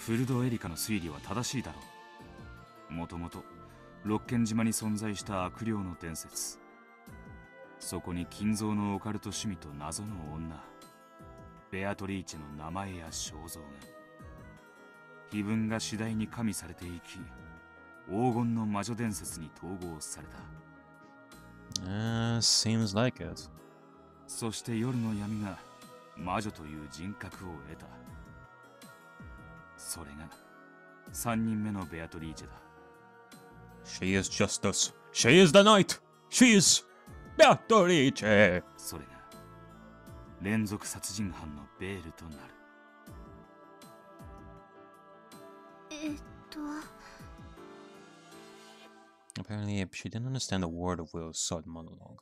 フルドエリカの推理は正しいだろう。もともと六軒島に存在した悪霊の伝説、そこに金蔵のオカルト趣味と謎の女ベアトリーチェの名前や肖像が、碑文が次第に加味されていき、黄金の魔女伝説に統合された。Seems like it. そして夜の闇が魔女という人格を得た。それが3人目のベアトリーチェだ。She is justice. She is the night. She is Beatrice. それが連続殺人犯のベールとなる。Apparently, she didn't understand a word of Will's sudden monologue.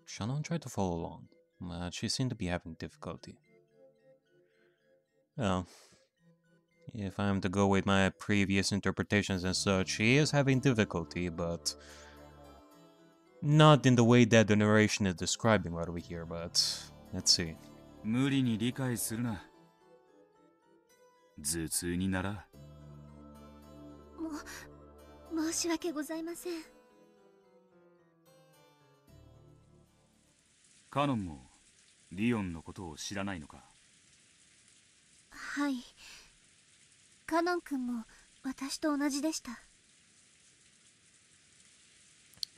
Shannon tried to follow along, but she seemed to be having difficulty. Well, if I am to go with my previous interpretations and such, she is having difficulty, but not in the way that the narration is describing right over here, but let's see. 無理に理解するな。頭痛になら。申し訳ございません。カノンもリオンのことを知らないのか？はい。カノン君も私と同じでした。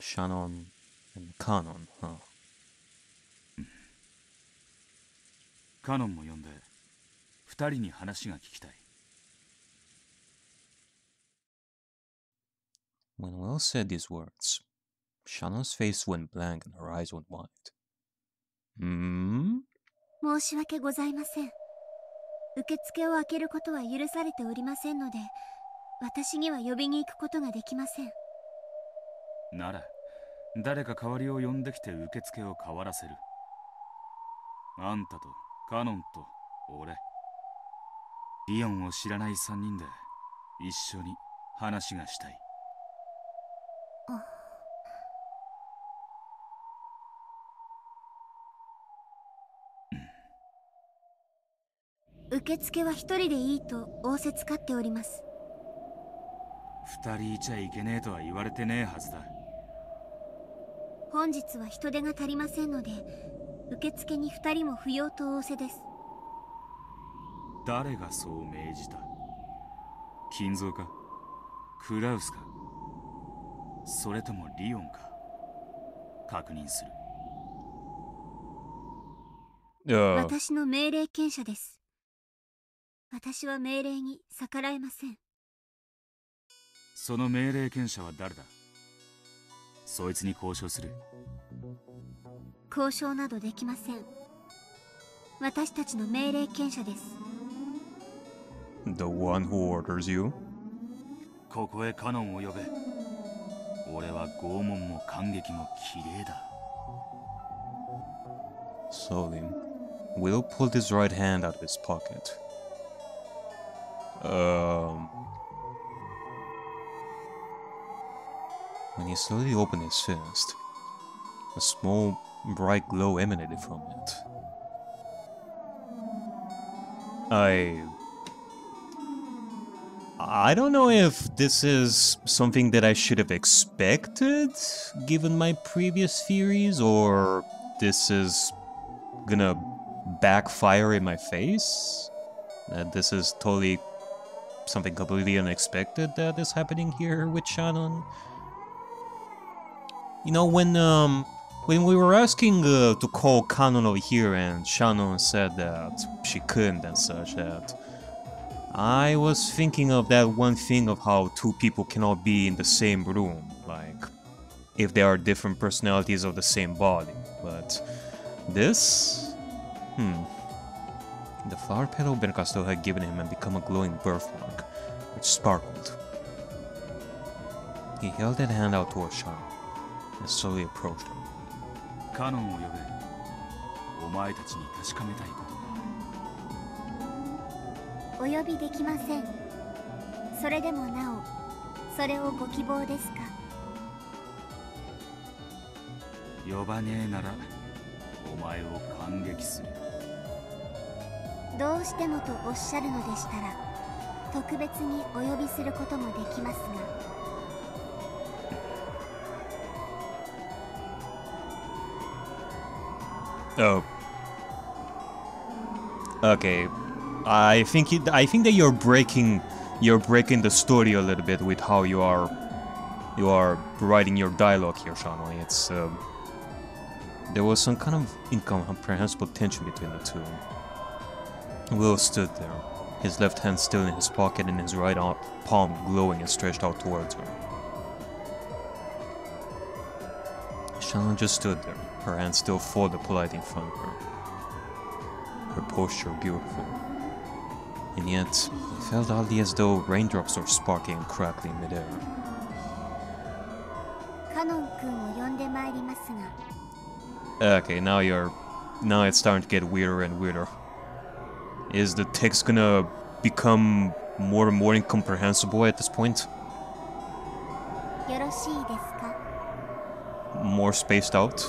Shannon and Kanon, huh? カノンも呼んで二人に話が聞きたい。When Will said these words, Shannon's face went blank and her eyes went wide. 申し訳ございません。受付を開けることは許されておりませんので、私には呼びに行くことができません。なら、誰か代わりを呼んできて受付を変わらせる。あんたとカノンと俺、リオンを知らない3人で一緒に話がしたい。受付は一人でいいと仰せつかっております。2人いちゃいけねえとは言われてねえはずだ。本日は人手が足りませんので、受付に2人も不要と仰せです。誰がそう命じた？金蔵か？クラウスか？それともリオンか？確認する。私の命令権者です。私は命令に逆らえません。その命令権者は誰だ？そいつに交渉する。交渉などできません。私たちの命令権者です。The one who orders you? ここへカノンを呼べ。俺は拷問も感激も綺麗だ。Slowly, Will pulled his right hand out of his pocket. When he slowly opened his fist, a small, bright glow emanated from it. I don't know if this is something that I should have expected, given my previous theories, or this is gonna backfire in my face. That this is totally something completely unexpected that is happening here with Shannon. You know, when we were asking to call Kanon over here and Shannon said that she couldn't and such, that I was thinking of that one thing of how two people cannot be in the same room, like if they are different personalities of the same body. But this? The flower petal Bencasto had given him had become a glowing birthmark, which sparkled. He held that hand out towards Shannon and slowly approached him. カノンを呼べ。お前たちに確かめたいことが。お呼びできません。それでもなお、それをご希望ですか？呼ばねえなら、お前を感激する。どうしてもとおっしゃるのでしたら、特別にお呼びすることもできますが。 Oh. Okay. I think that you're breaking the story a little bit with how you are writing your dialogue here, Shano. It's there was some kind of incomprehensible tension between the two. Will stood there, his left hand still in his pocket and his right palm glowing and stretched out towards her. Shano just stood there, her hands still folded politely in front of her. Her posture beautiful. And yet, it felt oddly as though raindrops were sparking and crackling midair. Okay, now it's starting to get weirder and weirder. Is the text gonna become more and more incomprehensible at this point? More spaced out?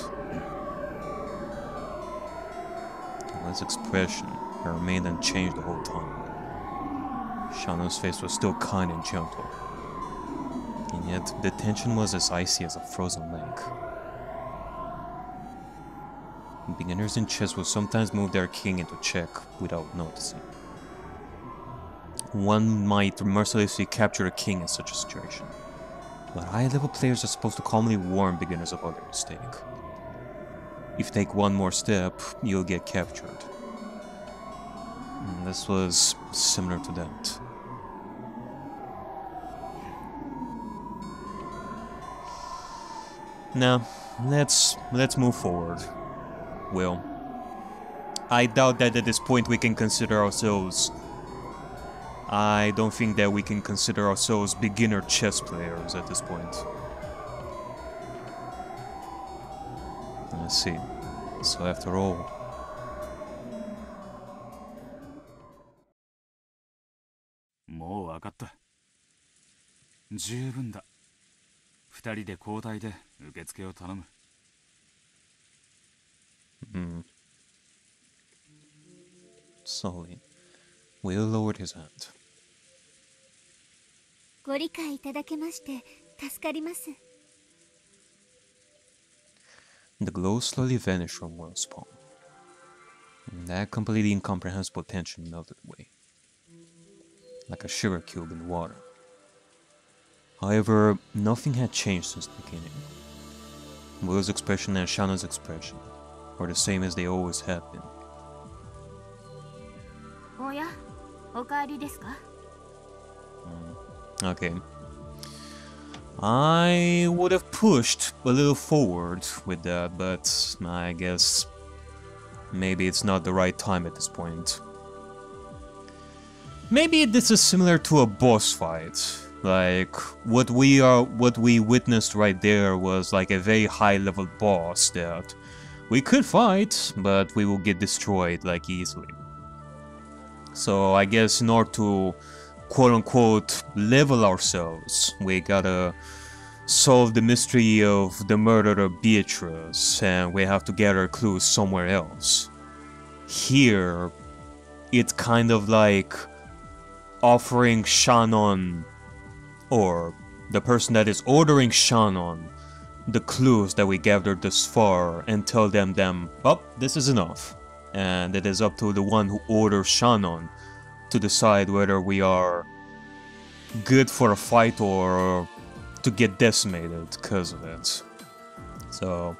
His expression remained unchanged the whole time. Shano's face was still kind and gentle, and yet the tension was as icy as a frozen lake. Beginners in chess will sometimes move their king into check without noticing. One might mercilessly capture a king in such a situation, but high-level players are supposed to calmly warn beginners about their mistake. If you take one more step, you'll get captured. And this was similar to that. Now, let's move forward. Well, I doubt that at this point we can consider ourselves... I don't think that we can consider ourselves beginner chess players at this point. Let's see. So after all...もう分かった。十分だ。二人で交代で受付を頼む。Slowly, Will lowered his hand. ご理解いただけまして助かります。 The glow slowly vanished from Will's palm. And that completely incomprehensible tension melted away, like a sugar cube in water. However, nothing had changed since the beginning. Will's expression and Shano's expression were the same as they always had been. Okay. I would have pushed a little forward with that, but I guess maybe it's not the right time at this point. Maybe this is similar to a boss fight. Like what we witnessed right there was like a very high level boss that we could fight, but we will get destroyed like easily. So I guess in order to quote-unquote level ourselves, we gotta solve the mystery of the murder of Beatrice, and we have to gather clues somewhere else. Here, it's kind of like offering Shannon, or the person that is ordering Shannon, the clues that we gathered thus far, and tell them, oh, this is enough. And it is up to the one who orders Shannon to decide whether we are good for a fight or to get decimated because of it. So,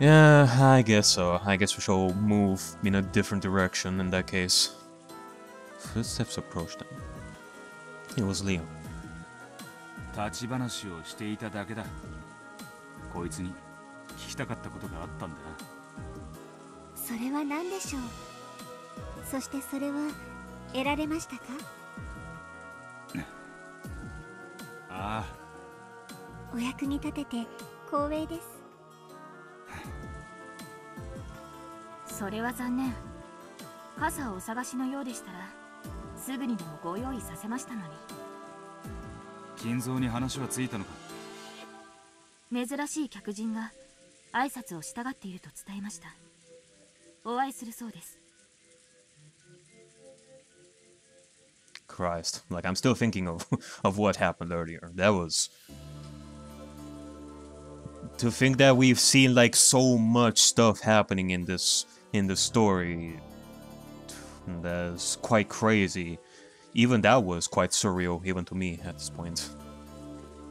yeah, I guess so. I guess we shall move in a different direction in that case. Footsteps approached them. It was Leon. 立ち話をしていただけだ。こいつに聞きたかったことがあったんだな。それは何でしょう。そしてそれは得られましたか？ああ。お役に立てて光栄です。それは残念。傘をお探しのようでしたら、すぐにでもご用意させましたのに。金蔵に話はついたのか？珍しい客人が挨拶をしたがっていると伝えました。お会いするそうです。Christ. Like, I'm still thinking of, of what happened earlier. That was... To think that we've seen, like, so much stuff happening in the story... That's quite crazy. Even that was quite surreal, even to me, at this point.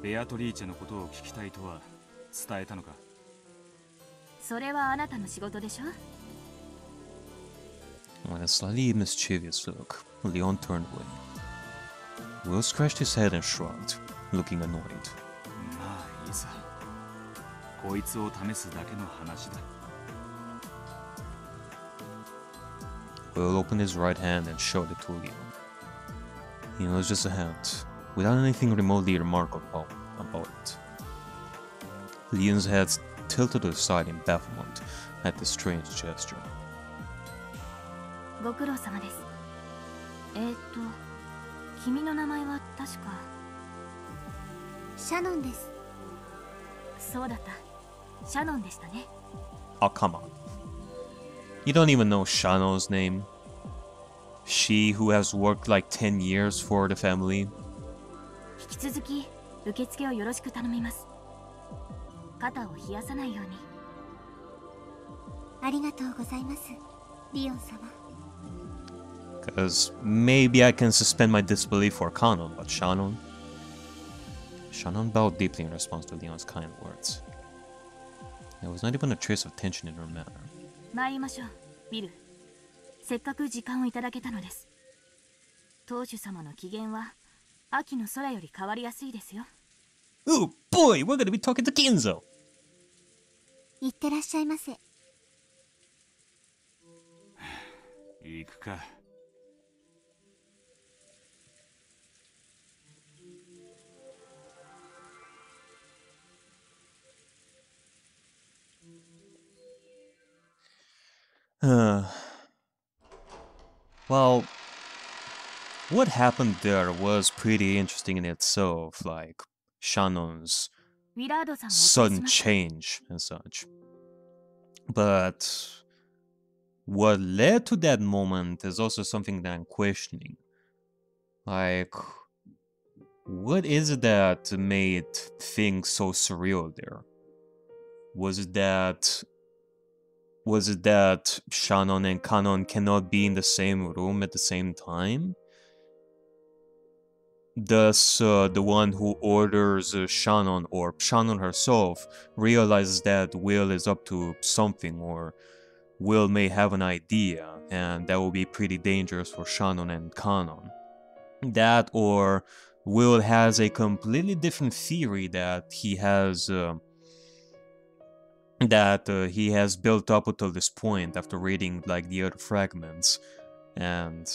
ベアトリーチェのことを聞きたいとは伝えたのか？それはあなたの仕事でしょ？ With a slightly mischievous look, Leon turned away. Will scratched his head and shrugged, looking annoyed. まあいいさ。こいつを試すだけの話だ。Will opened his right hand and showed it to Leon. It was just a hand, without anything remotely remarkable about it. Leon's head tilted to the side in bafflement at this strange gesture. ご苦労様です。君の名前は確か。シャノンです。そうだった。シャノンでしたね。Oh, come on. You don't even know Shano's name? She who has worked like 10 years for the family? 引き続き受付をよろしく頼みます。肩を冷やさないように。ありがとうございます、リオン様。Because maybe I can suspend my disbelief for Kanon, but Shannon? Shannon bowed deeply in response to Leon's kind words. There was not even a trace of tension in her manner. 参りましょう、ビル。せっかく時間をいただけたのです。当主様の機嫌は秋の空より変わりやすいですよ。Oh boy, we're gonna be talking to Kinzo! いってらっしゃいませ。行くか。Well, what happened there was pretty interesting in itself, like Shannon's ウィラードさんをお sudden 連れします。 change and such. But what led to that moment is also something that I'm questioning. Like, what is it that made things so surreal there? Was it that Shannon and Kanon cannot be in the same room at the same time? Thus, the one who orders Shannon, or Shannon herself, realizes that Will is up to something, or Will may have an idea, and that will be pretty dangerous for Shannon and Kanon. That, or Will has a completely different theory that he has built up until this point after reading like the other fragments, and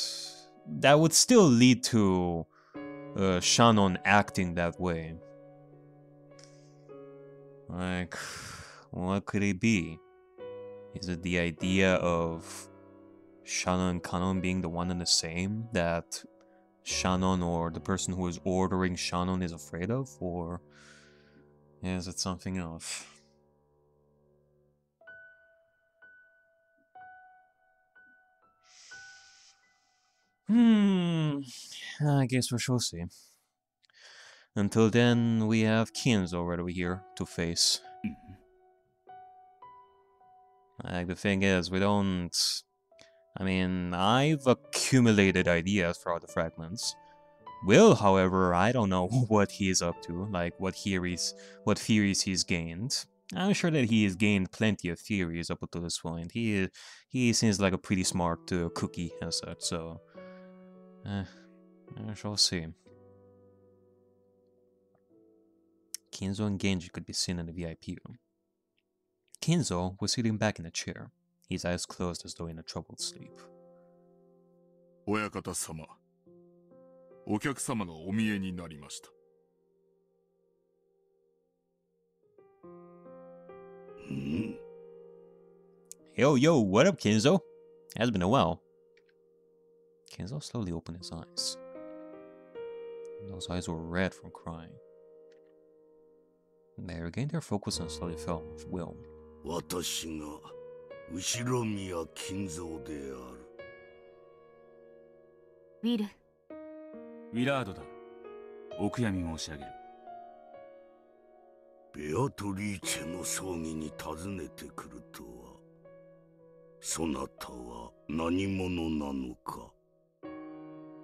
that would still lead to Shannon acting that way. Like, what could it be? Is it the idea of Shannon and Kanon being the one and the same that Shannon, or the person who is ordering Shannon, is afraid of? Or is it something else? I guess we shall see. Until then, we have Kinzo right over here to face. Like, the thing is, we don't... I mean, I've accumulated ideas throughout the fragments. Will, however, I don't know what he's up to, like what theories he's gained. I'm sure that he has gained plenty of theories up until this point. He seems like a pretty smart cookie as such, so... I shall see. Kinzo and Genji could be seen in the VIP room. Kinzo was sitting back in a chair, his eyes closed as though in a troubled sleep. 親方様、お客様がお見えになりました。Yo, what up, Kinzo? Has been a while. Kinzo slowly opened his eyes. Those eyes were red from crying. They regained their focus and slowly fell with Will. 私が後宮金蔵である。ウィル、ウィラードだ。お悔やみ申し上げる。ベアトリーチェの葬儀に訪ねてくるとは、そなたは何者なのか。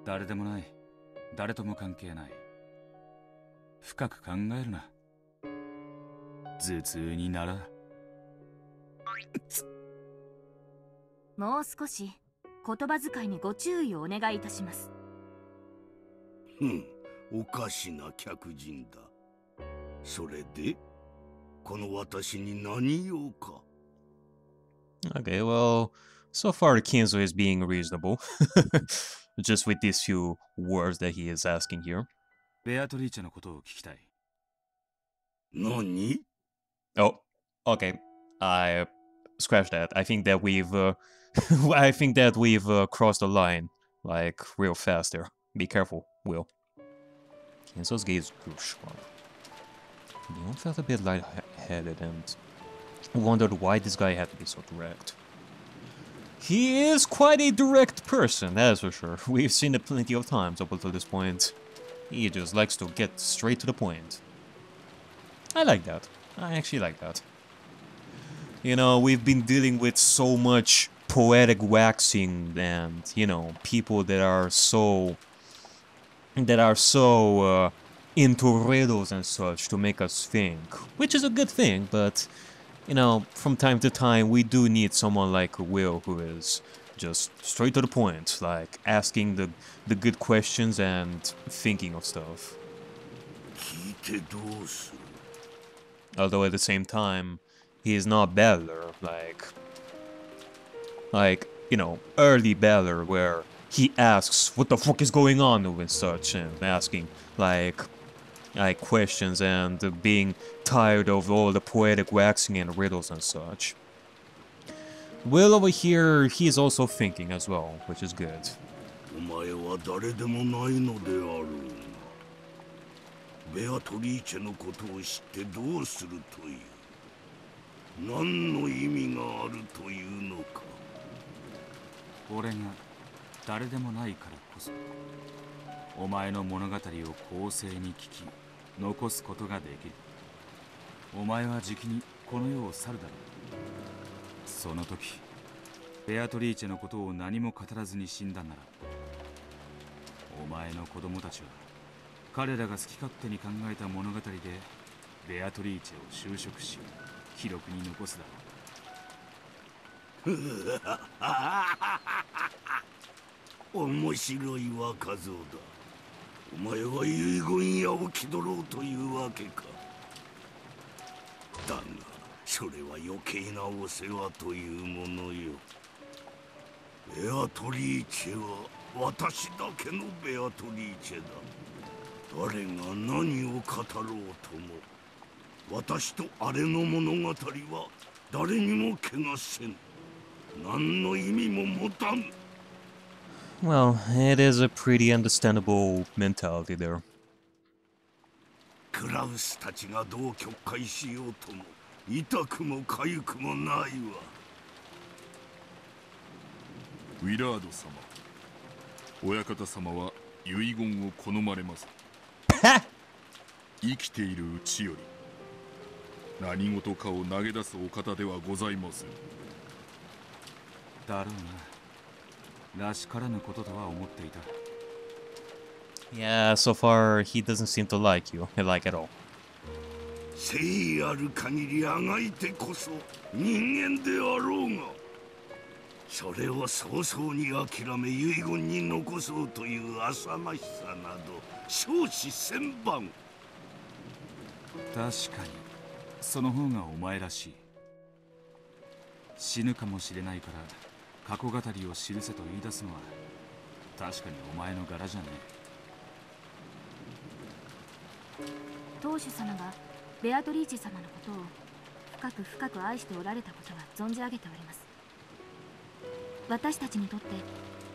誰でもない。誰とも関係ない。深く考えるな。頭痛になら。もう少し言葉遣いにご注意をお願いいたします。おかしな客人だ。それでこの私に何用か。 Okay, well, so far Kinzo is being reasonable. Just with these few words that he is asking here. ベアトリーチェのことを聞きたい。何？ Oh, okay. I scratch that. I think that we've I think that we've crossed the line like real fast there. Be careful, Will. Kinzo's gaze grew sharp. Leon felt a bit lightheaded and wondered why this guy had to be so direct. He is quite a direct person, that's for sure. We've seen it plenty of times up until this point. He just likes to get straight to the point. I like that. I actually like that. You know, we've been dealing with so much poetic waxing and, you know, people that are so into riddles and such to make us think, which is a good thing, but, you know, from time to time we do need someone like Will who is just straight to the point, like asking the good questions and thinking of stuff. 聞いてどうする？ Although at the same time, he is not Battler, like, you know, early Battler where he asks what the fuck is going on and such, and asking like questions and being tired of all the poetic waxing and riddles and such. Will over here, he's also thinking as well, which is good. お前は誰でもないのであろうが、ベアトリーチェのことを知ってどうするという、何の意味があるというのか。俺が誰でもないからこそ、お前の物語を公正に聞き残すことができる。お前はじきにこの世を去るだろう。その時ベアトリーチェのことを何も語らずに死んだなら、お前の子供たちは彼らが好き勝手に考えた物語でベアトリーチェを就職し記録に残すだろう。面白い若造だ。お前は遺言屋を気取ろうというわけか。だがそれは余計なお世話というものよ。ベアトリーチェは私だけのベアトリーチェだ。誰が何を語ろうとも、私とあれの物語は誰にも怪我せん。何の意味も持たん。Well, it is a pretty understandable mentality there. クラウスたちがどう曲解しようとも痛くも痒くもないわ。ウィラード様、親方様は遺言を好まれます。生きているうちより何事かを投げ出すお方ではございません。だろうな。らしからぬこととは思っていた。Yeah, so far he doesn't seem to like you, like at all. 誠意ある限りあがいてこそ人間であろうが、それを早々に諦め遺言に残そうという浅ましさなど少子千万。確かにその方がお前らしい。死ぬかもしれないから過去語りを記せと言い出すのは確かにお前の柄じゃねえ。当主様がベアトリーチェ様のことを深く深く愛しておられたことは存じ上げております。私たちにとって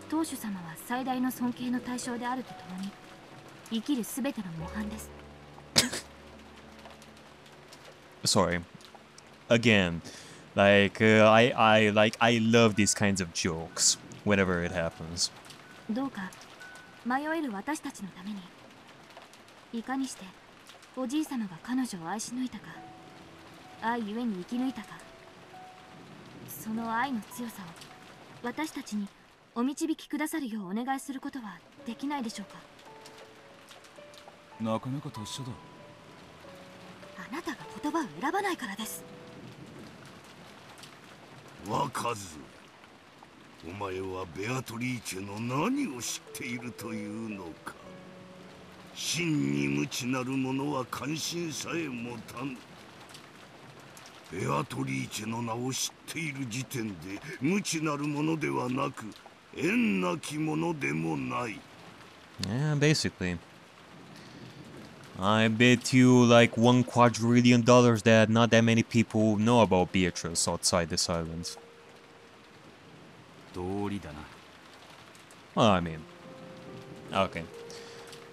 当主様は最大の尊敬の対象であるとともに生きるすべての模範です。Sorry. Again, like I love these kinds of jokes whenever it happens. どうか迷える私たちのために、いかにしておじい様が彼女を愛し抜いたか、愛ゆえに生き抜いたか、その愛の強さを私たちにお導きくださるようお願いすることはできないでしょうか。なかなか達者だ。あなたが言葉を選ばないからです。若ず、お前はベアトリーチェの何を知っているというのか。真に無知なる者は関心さえ持たぬ。ベアトリーチェの名を知っている時点で無知なる者ではなく縁なき者でもない。Yeah, basically. I bet you like $1 quadrillion that not that many people know about Beatrice outside this island. 道理だな。 Well, I mean, okay.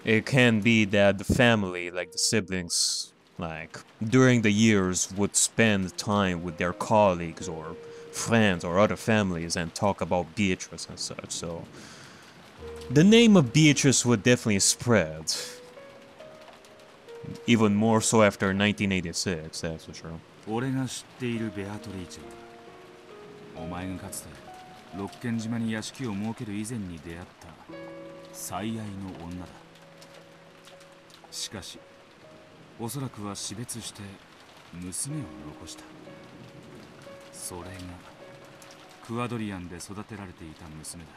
It can be that the family, like the siblings, like during the years would spend time with their colleagues or friends or other families and talk about Beatrice and such, so the name of Beatrice would definitely spread. Even more so after 1986, that's for sure. 俺が知っているベアトリーチェは、お前がかつて六軒島に屋敷を設ける以前に出会った最愛の女だ。しかし、おそらくは死別して娘を残した。それがクアドリアンで育てられていた娘だ。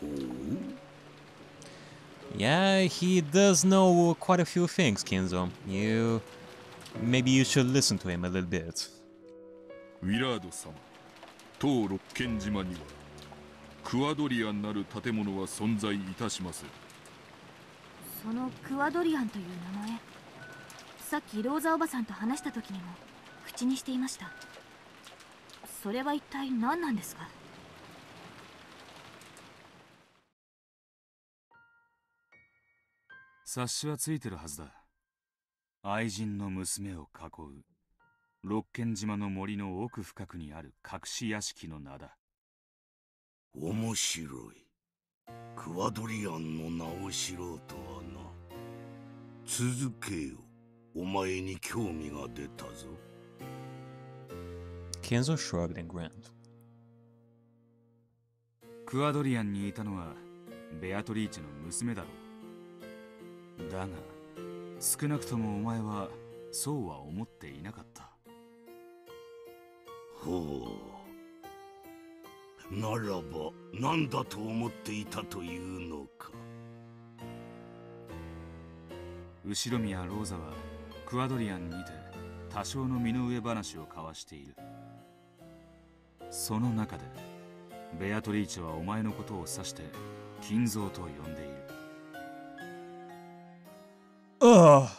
ほう。Yeah, he does know quite a few things, Kinzo. Maybe you should listen to him a little bit. ウィラード様、当六軒島にはクアドリアンなる建物は存在いたしません。そのクアドリアンという名前、さっきローザおばさんと話した時にも口にしていました。それは一体何なんですか？察しはついてるはずだ。愛人の娘を囲う六軒島の森の奥深くにある隠し屋敷の名だ。面白い。クアドリアンの名を知ろうとはな。続けよ。お前に興味が出たぞ。Kinzo shrugged and grinned. クアドリアンにいたのはベアトリーチェの娘だろう。だが少なくともお前はそうは思っていなかった。ほう。ならば何だと思っていたというのか。後宮ローザはクアドリアンにて多少の身の上話を交わしている。その中でベアトリーチェはお前のことを指して金蔵と呼んでいる。Oh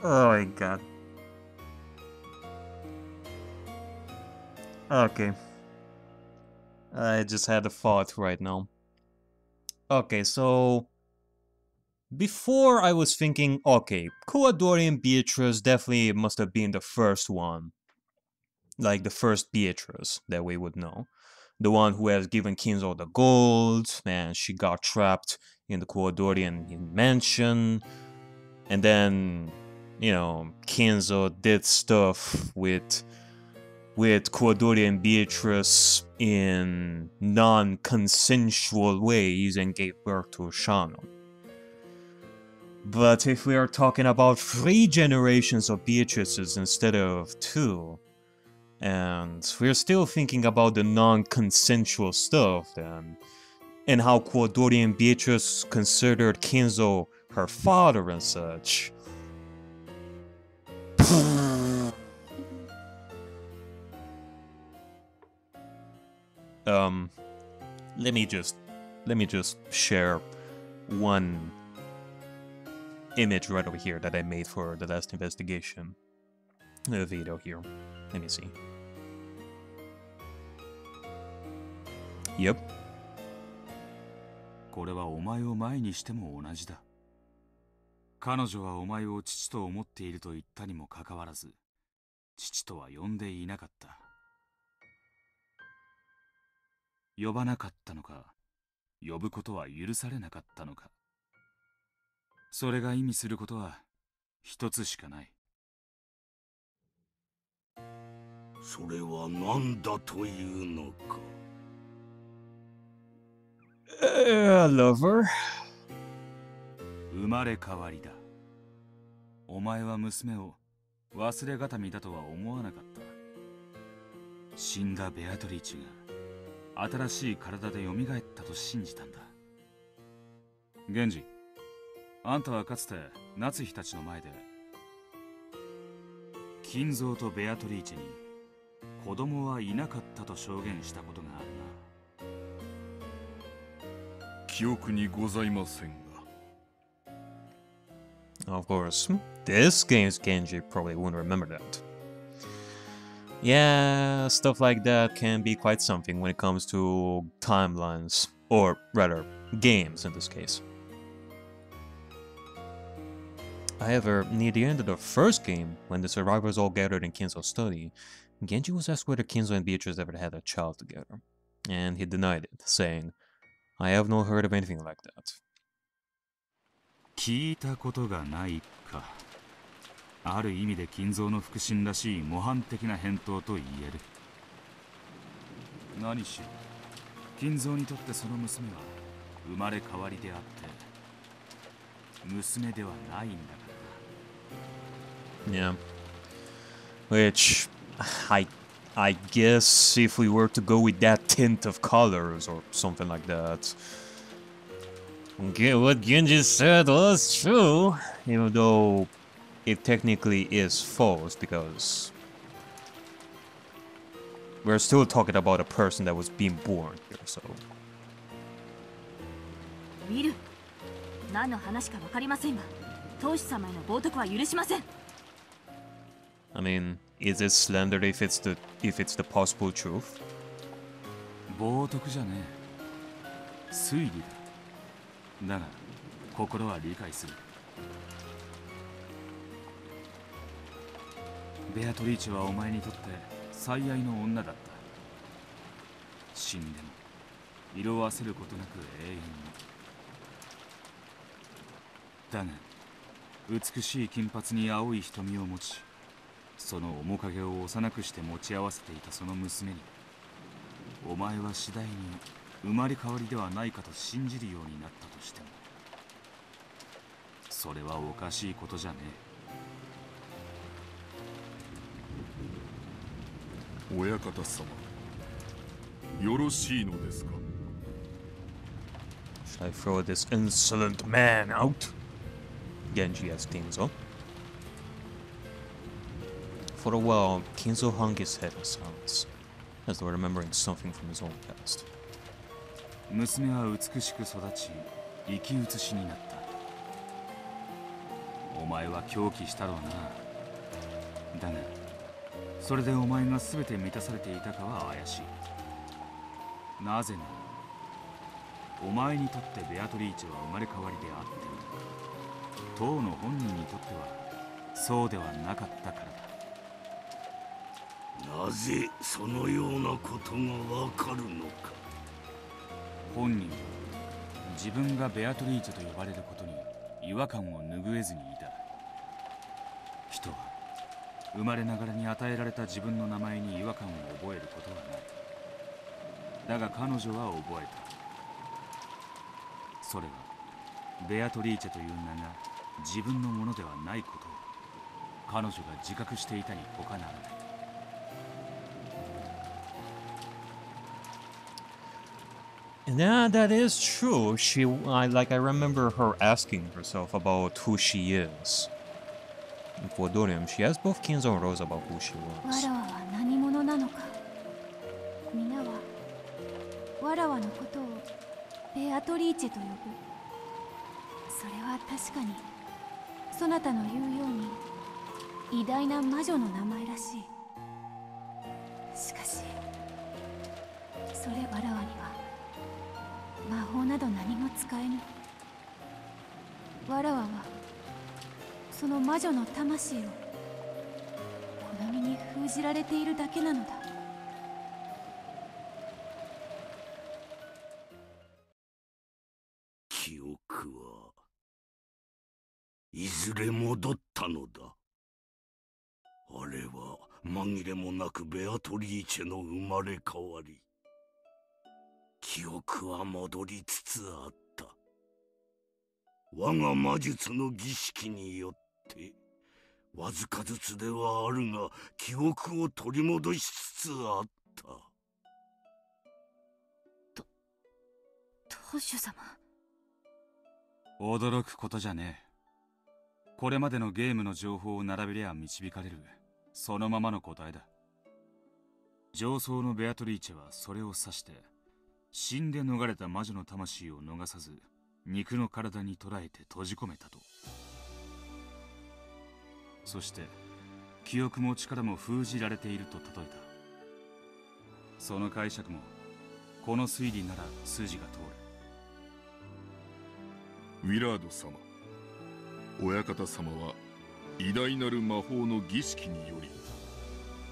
my god. Okay. I just had a thought right now. Okay, so before I was thinking, okay, Kuadori Beatrice definitely must have been the first one. Like the first Beatrice that we would know. The one who has given Kinzo the gold, and she got trapped in the Kuadorian mansion. And then, you know, Kinzo did stuff with Kuadori and Beatrice in non-consensual ways and gave birth to Shano. But if we are talking about 3 generations of Beatrices instead of 2, and we're still thinking about the non-consensual stuff then, and how Kuadori and Beatrice considered Kinzo her father and such. Let me just share one image right over here that I made for the last investigation video here. Let me see. Yep. これはお前を前にしても同じだ。彼女はお前を父と思っていると言ったにもかかわらず、父とは呼んでいなかった。呼ばなかったのか、呼ぶことは許されなかったのか。それが意味することは一つしかない。それは何だというのか。Lover? 生まれ変わりだ。お前は娘を忘れがたみだとは思わなかった。死んだベアトリーチが新しい体で蘇ったと信じたんだ。源氏、あんたはかつて夏日たちの前で金蔵とベアトリーチェに子供はいなかったと証言したことがあるな。記憶にございませんが。Of course, this game's Genji probably wouldn't remember that. Yeah, stuff like that can be quite something when it comes to timelines, or rather, games in this case. However, near the end of the first game, when the survivors all gathered in Kinzo's study, Genji was asked whether Kinzo and Beatrice ever had a child together, and he denied it, saying, "I have not heard of anything like that." 聞いたことがないか。ある意味で金蔵の腹心らしい模範的な返答と言える。何しろ金蔵にとってその娘は生まれ変わりであって娘ではないんだからな。 Yeah. Which, I guess if we were to go with that tint of colors or something like that, what Genji said was true, even though it technically is false because we're still talking about a person that was being born here, so. ウィル、何の話か分かりませんが、当主様への冒涜は許しません。I mean, is it slander if it's the possible truth? 冒涜じゃねえ。推理だ。だが心は理解する。ベアトリーチェはお前にとって最愛の女だった。死んでも色あせることなく永遠に。だが美しい金髪に青い瞳を持ち、その面影を幼くして持ち合わせていたその娘に、お前は次第に生まれ変わりではないかと信じるようになったとしても、それはおかしいことじゃねえ。親方様、よろしいのですか。 Should I throw this insolent man out? Genji asked Kinzo. For a while, Kinzo hung his head in silence, as though remembering something from his own past. 娘は美しく育ち生き写しになった。お前は狂気したろうな。だがそれでお前が全て満たされていたかは怪しい。なぜならお前にとってベアトリーチェは生まれ変わりであっても、当の本人にとってはそうではなかったからだ。なぜそのようなことがわかるのか。本人は自分がベアトリーチェと呼ばれることに違和感を拭えずにいた。人は生まれながらに与えられた自分の名前に違和感を覚えることはない。だが彼女は覚えた。それはベアトリーチェという名が自分のものではないことを彼女が自覚していたに他ならない。Yeah, that is true. I remember her asking herself about who she is. For Dorian, she asked both Kinzo and Rose about who she わ was. らわは何者なのか。皆はわらわのことをベアトリーチェと呼ぶ。それは確かにそなたの言うように偉大な魔女の名前らしい。しかしそれわらわには魔法など何も使えぬ。わらわはその魔女の魂をこの身に封じられているだけなのだ。いずれ戻ったのだ。あれは紛れもなくベアトリーチェの生まれ変わり。記憶は戻りつつあった。我が魔術の儀式によってわずかずつではあるが記憶を取り戻しつつあった。当主様。驚くことじゃねえ。これまでのゲームの情報を並べりゃ導かれるそのままの答えだ。上層のベアトリーチェはそれを指して死んで逃れた魔女の魂を逃さず肉の体に捕らえて閉じ込めたと。そして記憶も力も封じられていると例えた。その解釈もこの推理なら筋が通る。ウィラード様、親方様は偉大なる魔法の儀式により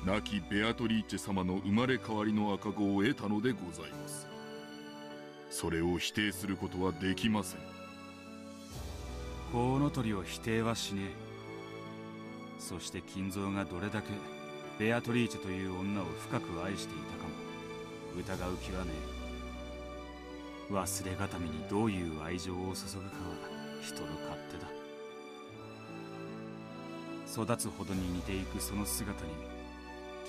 亡きベアトリーチェ様の生まれ変わりの赤子を得たのでございます。それを否定することはできません。コウノトリを否定はしねえ。そして金蔵がどれだけベアトリーチェという女を深く愛していたかも疑う気はねえ。忘れがたみにどういう愛情を注ぐかは人の勝手だ。育つほどに似ていくその姿に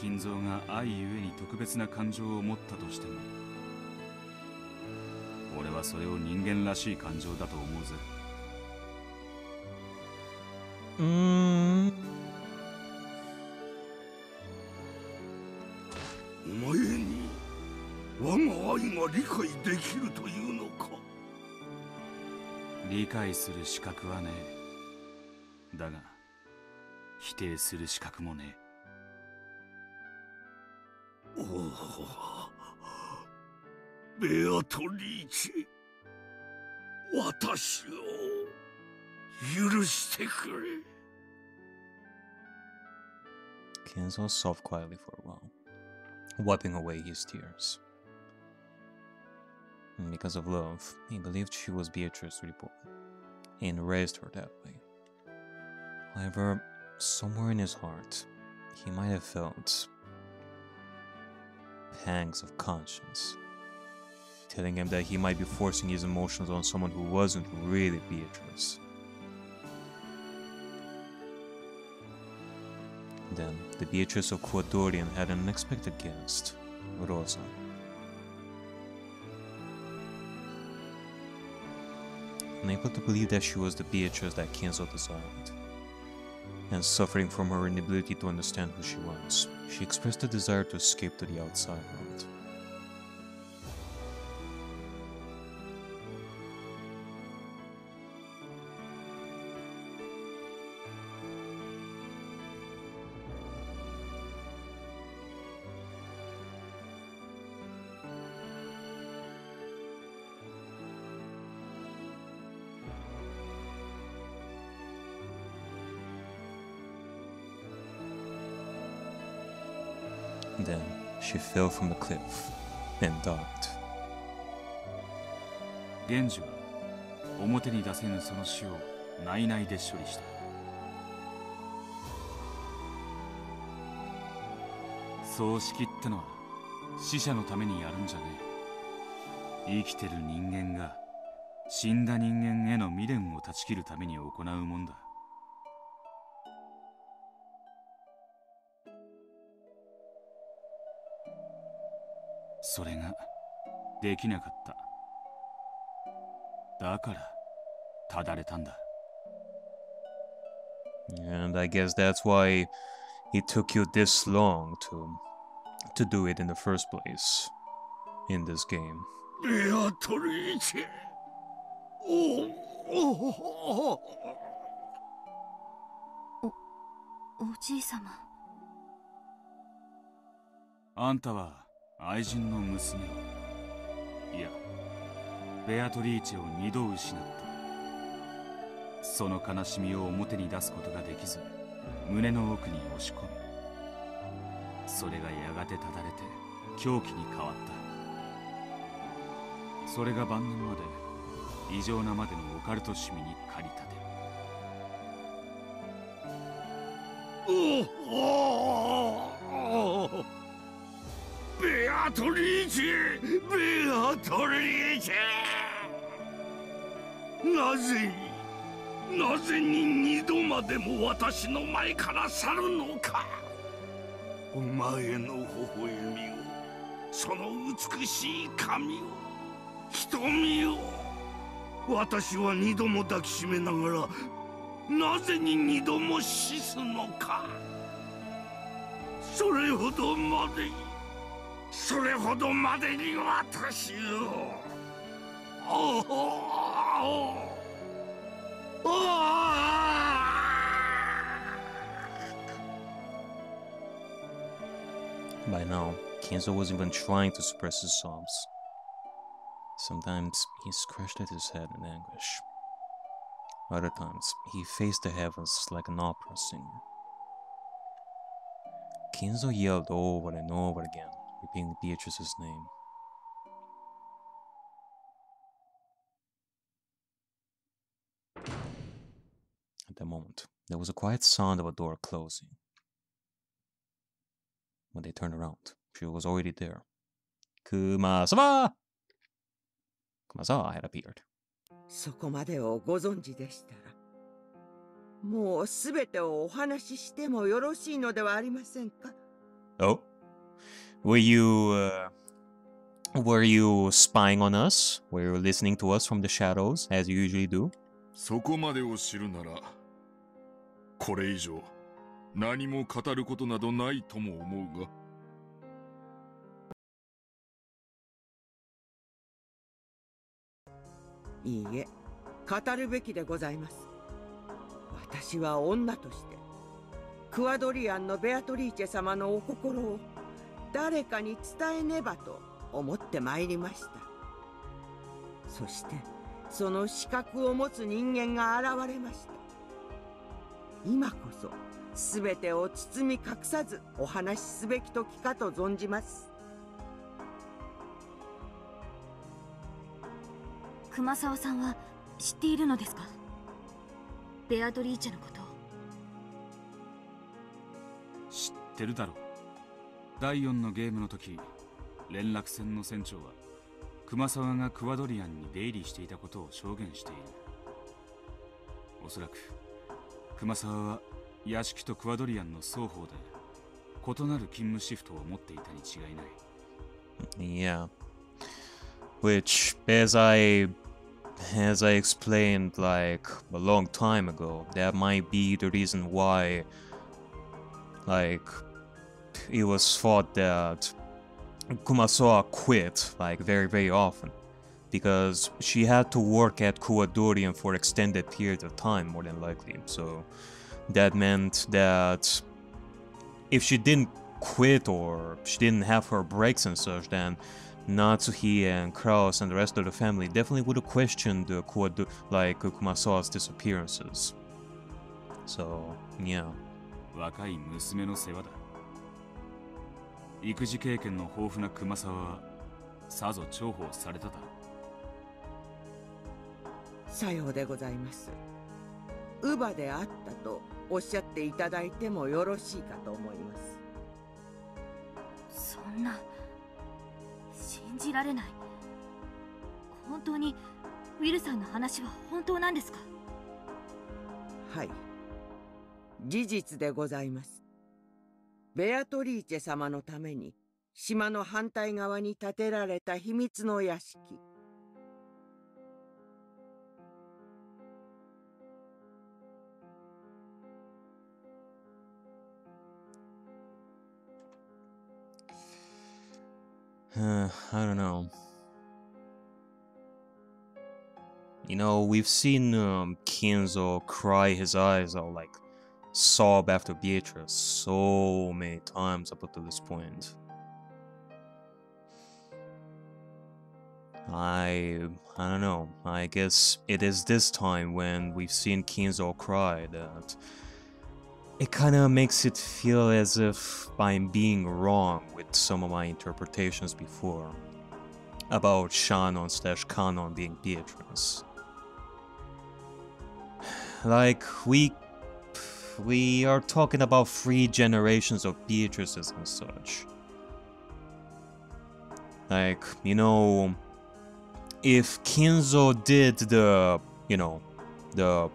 金蔵が愛ゆえに特別な感情を持ったとしても俺はそれを人間らしい感情だと思うぜ。お前に我が愛が理解できるというのか。理解する資格はねえ。だが否定する資格もねえ。おお、ベアトリーチェ、私を許してくれ。Kenzo sobbed quietly for a while, wiping away his tears. And because of love, he believed she was Beatrice reborn, and raised her that way. However, somewhere in his heart, he might have felt pangs of conscience, telling him that he might be forcing his emotions on someone who wasn't really Beatrice. Then, the Beatrice of Quadorian had an unexpected guest, Rosa. Unable to believe that she was the Beatrice that Kenzo desired, and suffering from her inability to understand who she was, she expressed a desire to escape to the outside world. Then she fell from the cliff and died. 源氏は表に出せぬその死を内々で処理した。そう仕切ったのは死者のためにやるんじゃねえ。生きてる人間が死んだ人間への未練を断ち切るために行うもんだ。それができなかった。だからただれたんだ。And I guess that's why it took you this long to do it in the first place in this game. ベアトリーチェ、おじい様。あんたは愛人の娘を、いやベアトリーチェを2度失った。その悲しみを表に出すことができず胸の奥に押し込み、それがやがてただれて狂気に変わった。それが晩年まで異常なまでのオカルト趣味に駆り立て、ベアトリーチェ、ベアトリーチェ、なぜに二度までも私の前から去るのか。お前の微笑みを、その美しい髪を、瞳を、私は二度も抱きしめながら、なぜに二度も死すのか。それほどまでに私を。By now, Kenzo wasn't even trying to suppress his sobs. Sometimes he scratched at his head in anguish. Other times, he faced the heavens like an opera singer. Kenzo yelled over and over again, repeating Beatrice's name. At that moment, there was a quiet sound of a door closing. When they turned around, she was already there. Kumasawa! Kumasawa had appeared. そこまでをご存知でしたら、もうすべてをお話ししてもよろしいのではありませんか? Oh? Were you spying on us? Were you listening to us from the shadows, as you usually do? そこまでを知るなら、これ以上何も語ることなどないとも思うが。いいえ、語るべきでございます。私は女として、クアドリアンのベアトリーチェ様のお心を誰かに伝えねばと思ってまいりました。そして、その資格を持つ人間が現れました。今こそ、すべてを包み隠さずお話しすべき時かと存じます。熊沢さんは知っているのですか？ベアトリーチェのことを。知ってるだろう。第4のゲームの時、連絡船の船長は熊沢がクワドリアンに出入りしていたことを証言している。おそらく熊沢は屋敷とクワドリアンの双方で異なる勤務シフトを持っていたに違いない。Yeah. Which, as I explained like a long time ago, that might be the reason why, like, it was thought that Kumasawa quit like very often, because she had to work at Kuwadorian for extended periods of time, more than likely. So that meant that if she didn't quit or she didn't have her breaks and such, then Natsuhi and Kraus and the rest of the family definitely would have questioned Kumasawa's disappearances. So, yeah. 若い娘の世話だ。育児経験の豊富な熊沢はさぞ重宝されただろう。さようでございます。乳母であったとおっしゃっていただいてもよろしいかと思います。そんな、信じられない。本当にウィルさんの話は本当なんですか？はい、事実でございます。ベアトリーチェ様のために島の反対側に建てられた秘密の屋敷。I don't know. You know, we've seen Kenzo cry his eyes out, like sob after Beatrice so many times up to this point. I don't know. I guess it is this time when we've seen Kenzo cry that it kind of makes it feel as if I'm being wrong with some of my interpretations before about Shannon/Kanon being Beatrice. Like, we we are talking about 3 generations of Beatrices and such. Like, you know, if Kinzo did the, you know, the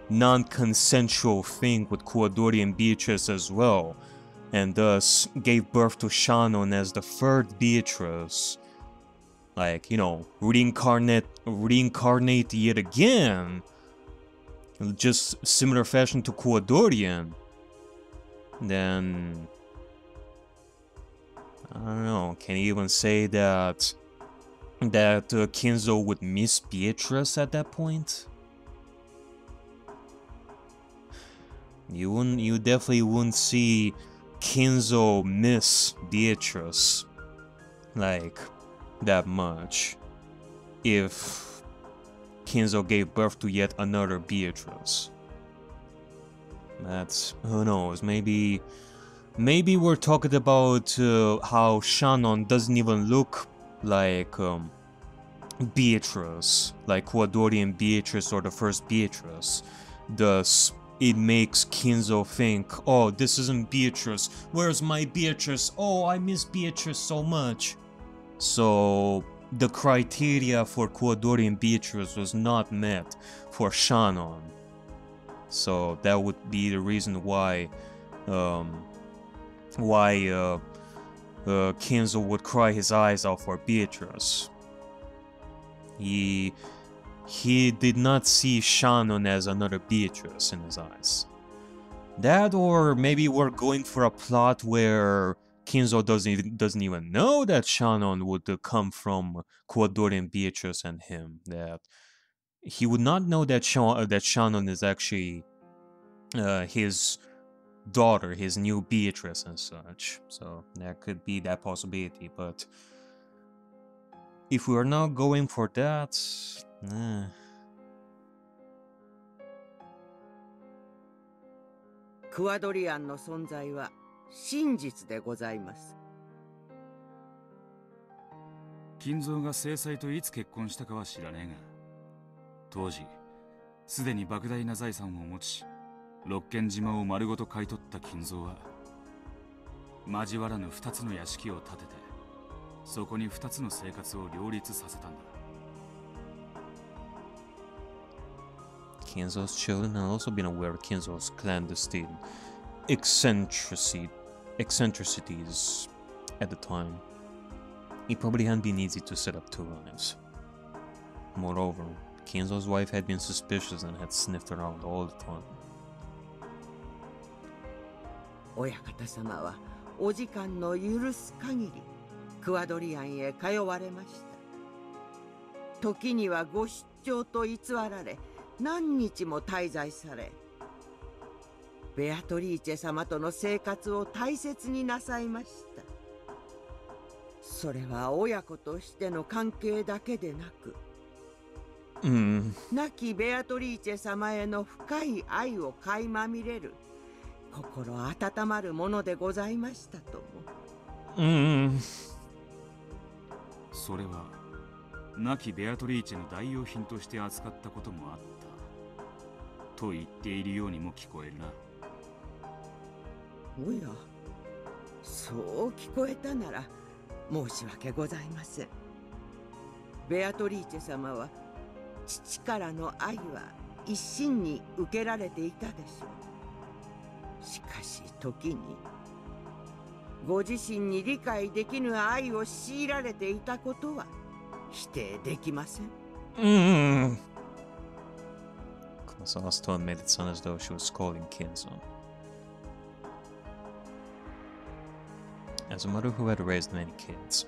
non-consensual thing with Kuwadori and Beatrice as well, and thus gave birth to Shannon as the 3rd Beatrice, like, you know, reincarnate yet again, just similar fashion to Kuwadorian, then I don't know, can you even say that Kinzo would miss Beatrice at that point? You definitely wouldn't see Kinzo miss Beatrice like that much if Kinzo gave birth to yet another Beatrice. That's, who knows, maybe we're talking about how Shannon doesn't even look like Beatrice, like Kuwadori and Beatrice or the 1st Beatrice. Thus, it makes Kinzo think, oh, this isn't Beatrice, where's my Beatrice? Oh, I miss Beatrice so much. So, the criteria for Kuwadori and Beatrice was not met for Shannon. So, that would be the reason why Kinzo would cry his eyes out for Beatrice. He did not see Shannon as another Beatrice in his eyes. That, or maybe we're going for a plot where Kinzo doesn't even know that Shannon would come from Kuwadori and Beatrice and him. That he would not know that Shannon is actually his daughter, his new Beatrice and such. So there could be that possibility, but if we are not going for that,クワドリアンの存在は真実でございます。金蔵が正妻といつ結婚したかは知らねえが、当時すでに莫大な財産を持ち、六軒島を丸ごと買い取った金蔵は交わらぬ2つの屋敷を建てて、そこに2つの生活を両立させたんだ。Kinzo's children had also been aware of Kinzo's clandestine eccentricities at the time. It probably hadn't been easy to set up 2 lives. Moreover, Kinzo's wife had been suspicious and had sniffed around all the time. 親方様はお時間の許す限りクワドリアンへ通われました。時にはご出張と偽られ、何日も滞在され、ベアトリーチェ様との生活を大切になさいました。それは親子としての関係だけでなく、亡きベアトリーチェ様への深い愛を垣間見れる心温まるものでございましたとも。それは亡きベアトリーチェの代用品として扱ったこともあったと言っているようにも聞こえるな。おや、そう聞こえたなら申し訳ございません。ベアトリーチェ様は父からの愛は一心に受けられていたでしょう。しかし時にご自身に理解できぬ愛を強いられていたことは否定できません。Kumasawa's tone made it sound as though she was scolding Kinzo. As a mother who had raised many kids,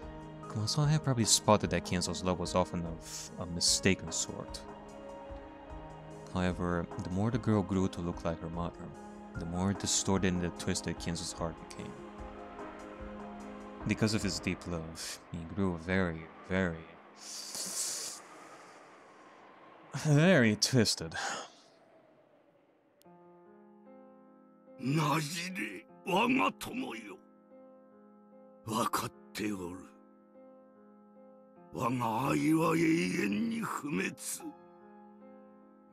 Kumasawa had probably spotted that Kinzo's love was often of a mistaken sort. However, the more the girl grew to look like her mother, the more distorted and twisted Kinzo's heart became. Because of his deep love, he grew very, very twisted. なじれ我が友よ、分かっておる。我が愛は永遠に不滅。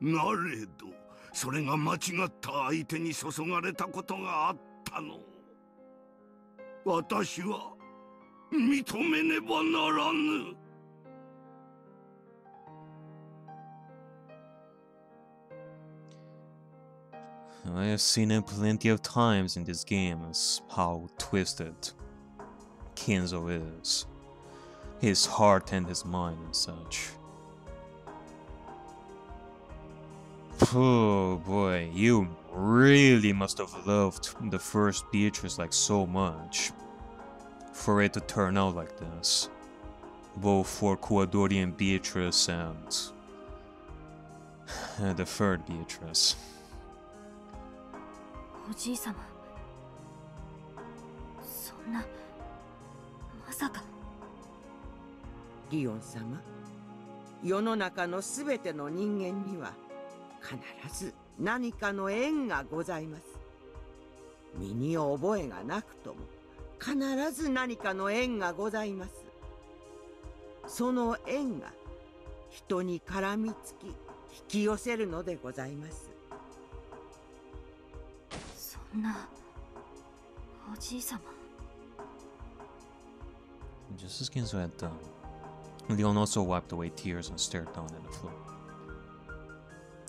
なれどそれが間違った相手に注がれたことがあったの。私は認めねばならぬ。I have seen it plenty of times in this game as how twisted Kenzo is. His heart and his mind and such. Oh boy, you really must have loved the first Beatrice like so much for it to turn out like this. Both for Kuwadori and Beatrice and the third Beatrice. おじい様、そんな、まさか。リオン様、世の中のすべての人間には必ず何かの縁がございます。身に覚えがなくとも必ず何かの縁がございます。その縁が人に絡みつき引き寄せるのでございます。そんな、おじい様。 Just as Kenzo had done, Leon also wiped away tears and stared down at the floor.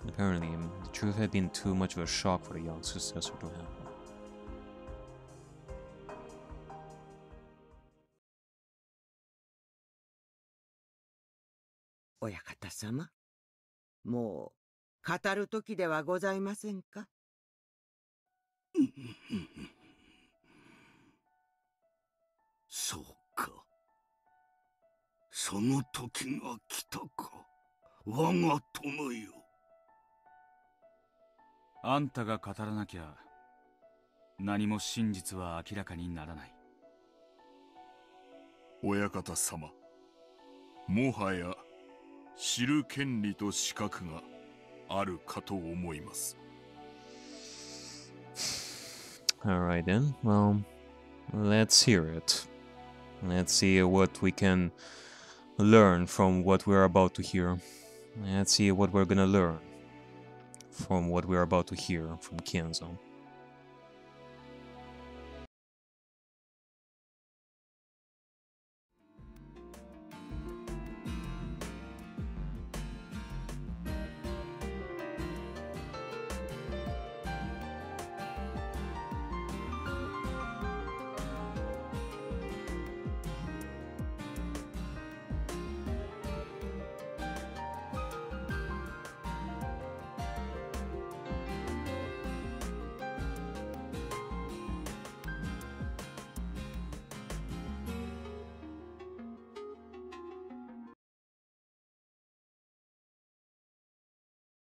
Apparently, the truth had been too much of a shock for the young successor to handle. 親方様、もう語る時ではございませんか。そうか。その時が来たか。我が友よ。あんたが語らなきゃ何も真実は明らかにならない。親方様、もはや知る権利と資格があるかと思います。Alright then, well, let's hear it. Let's see what we can learn from what we're about to hear. Let's see what we're gonna learn from what we're about to hear from Kenzo.